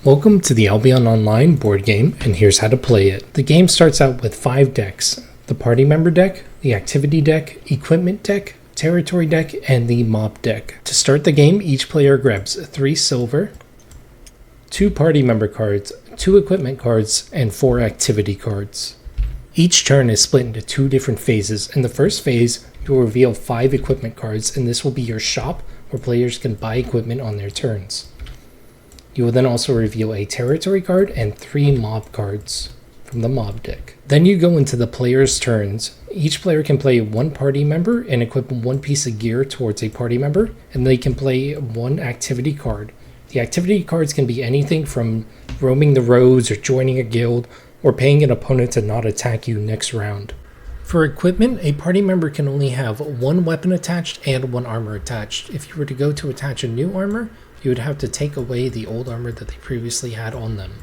Welcome to the Albion Online board game, and here's how to play it. The game starts out with 5 decks: the party member deck, the activity deck, equipment deck, territory deck, and the mob deck. To start the game, each player grabs 3 silver, 2 party member cards, 2 equipment cards, and 4 activity cards. Each turn is split into 2 different phases. In the first phase, you will reveal 5 equipment cards, and this will be your shop where players can buy equipment on their turns. You will then also reveal a territory card and 3 mob cards from the mob deck. Then you go into the player's turns. Each player can play 1 party member and equip 1 piece of gear towards a party member, and they can play 1 activity card. The activity cards can be anything from roaming the roads or joining a guild or paying an opponent to not attack you next round. For equipment, a party member can only have 1 weapon attached and 1 armor attached. If you were to go to attach a new armor, you would have to take away the old armor that they previously had on them.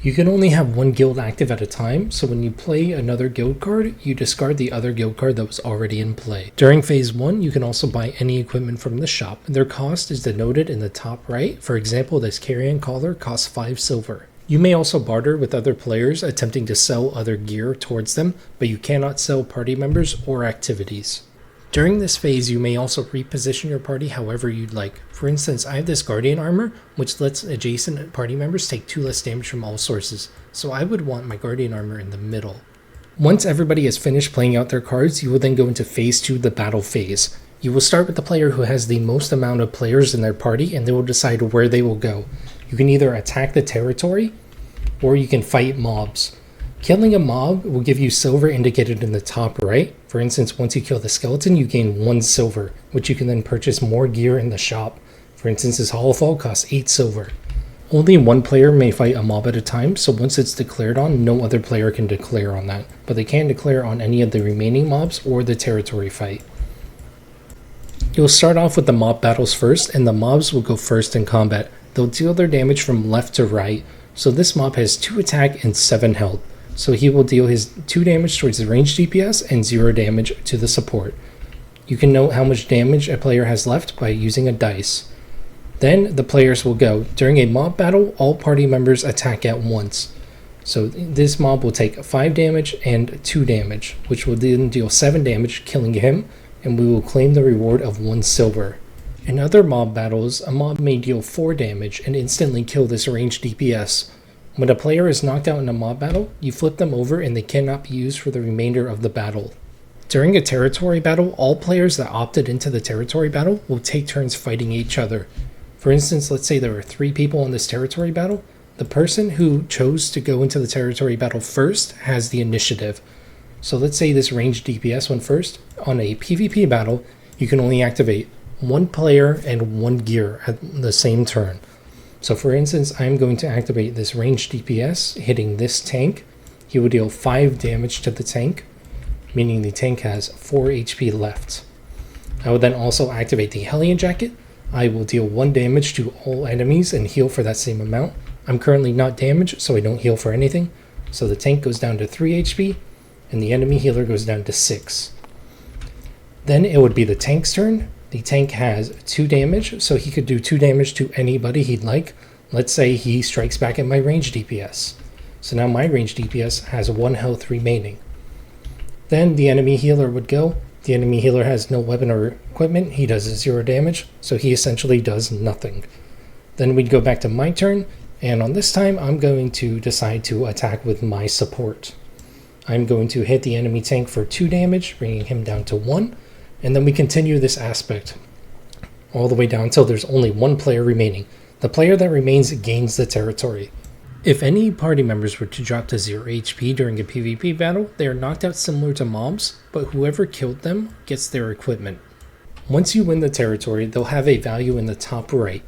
You can only have 1 guild active at a time, so when you play another guild card, you discard the other guild card that was already in play. During phase 1, you can also buy any equipment from the shop. Their cost is denoted in the top right. For example, this carrion collar costs 5 silver. You may also barter with other players attempting to sell other gear towards them, but you cannot sell party members or activities. During this phase, you may also reposition your party however you'd like. For instance, I have this guardian armor, which lets adjacent party members take 2 less damage from all sources, so I would want my guardian armor in the middle. Once everybody has finished playing out their cards, you will then go into phase 2, the battle phase. You will start with the player who has the most amount of players in their party, and they will decide where they will go. You can either attack the territory, or you can fight mobs. Killing a mob will give you silver indicated in the top right. For instance, once you kill the skeleton, you gain 1 silver, which you can then purchase more gear in the shop. For instance, this hollow fall costs 8 silver. Only 1 player may fight a mob at a time, so once it's declared on, no other player can declare on that, but they can declare on any of the remaining mobs or the territory fight. You'll start off with the mob battles first, and the mobs will go first in combat. They'll deal their damage from left to right, so this mob has 2 attack and 7 health. So he will deal his 2 damage towards the ranged DPS and 0 damage to the support. You can note how much damage a player has left by using a dice. Then the players will go. During a mob battle, all party members attack at once. So this mob will take 5 damage and 2 damage, which will then deal 7 damage, killing him, and we will claim the reward of 1 silver. In other mob battles, a mob may deal 4 damage and instantly kill this ranged DPS. When a player is knocked out in a mob battle, you flip them over and they cannot be used for the remainder of the battle. During a territory battle, all players that opted into the territory battle will take turns fighting each other. For instance, let's say there are 3 people in this territory battle. The person who chose to go into the territory battle first has the initiative. So let's say this ranged DPS went first. On a PvP battle, you can only activate 1 player and 1 gear at the same turn. So for instance, I'm going to activate this ranged DPS hitting this tank. He will deal 5 damage to the tank, meaning the tank has 4 HP left. I will then also activate the Hellion Jacket. I will deal 1 damage to all enemies and heal for that same amount. I'm currently not damaged, so I don't heal for anything. So the tank goes down to 3 HP, and the enemy healer goes down to 6. Then it would be the tank's turn. The tank has 2 damage, so he could do 2 damage to anybody he'd like. Let's say he strikes back at my ranged DPS. So now my ranged DPS has 1 health remaining. Then the enemy healer would go. The enemy healer has no weapon or equipment. He does 0 damage, so he essentially does nothing. Then we'd go back to my turn, and on this time I'm going to decide to attack with my support. I'm going to hit the enemy tank for 2 damage, bringing him down to 1. And then we continue this aspect all the way down until there's only 1 player remaining. The player that remains gains the territory. If any party members were to drop to 0 HP during a PvP battle, they are knocked out similar to mobs, but whoever killed them gets their equipment. Once you win the territory, they'll have a value in the top right.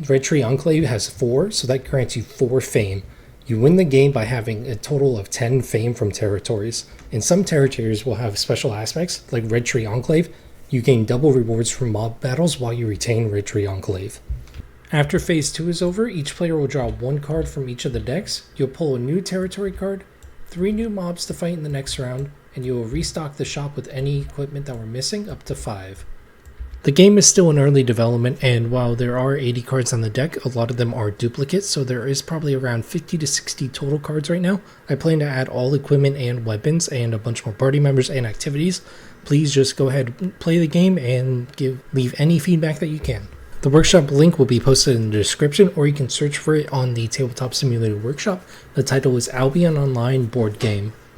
Red Tree Enclave has 4, so that grants you 4 fame. You win the game by having a total of 10 fame from territories. And some territories will have special aspects, like Red Tree Enclave. You gain double rewards from mob battles while you retain Red Tree Enclave. After phase 2 is over, each player will draw 1 card from each of the decks. You'll pull a new territory card, 3 new mobs to fight in the next round, and you will restock the shop with any equipment that were missing up to 5. The game is still in early development, and while there are 80 cards on the deck, a lot of them are duplicates, so there is probably around 50 to 60 total cards right now. I plan to add all equipment and weapons and a bunch more party members and activities. Please just go ahead and play the game and leave any feedback that you can. The workshop link will be posted in the description, or you can search for it on the Tabletop Simulator Workshop. The title is Albion Online Board Game.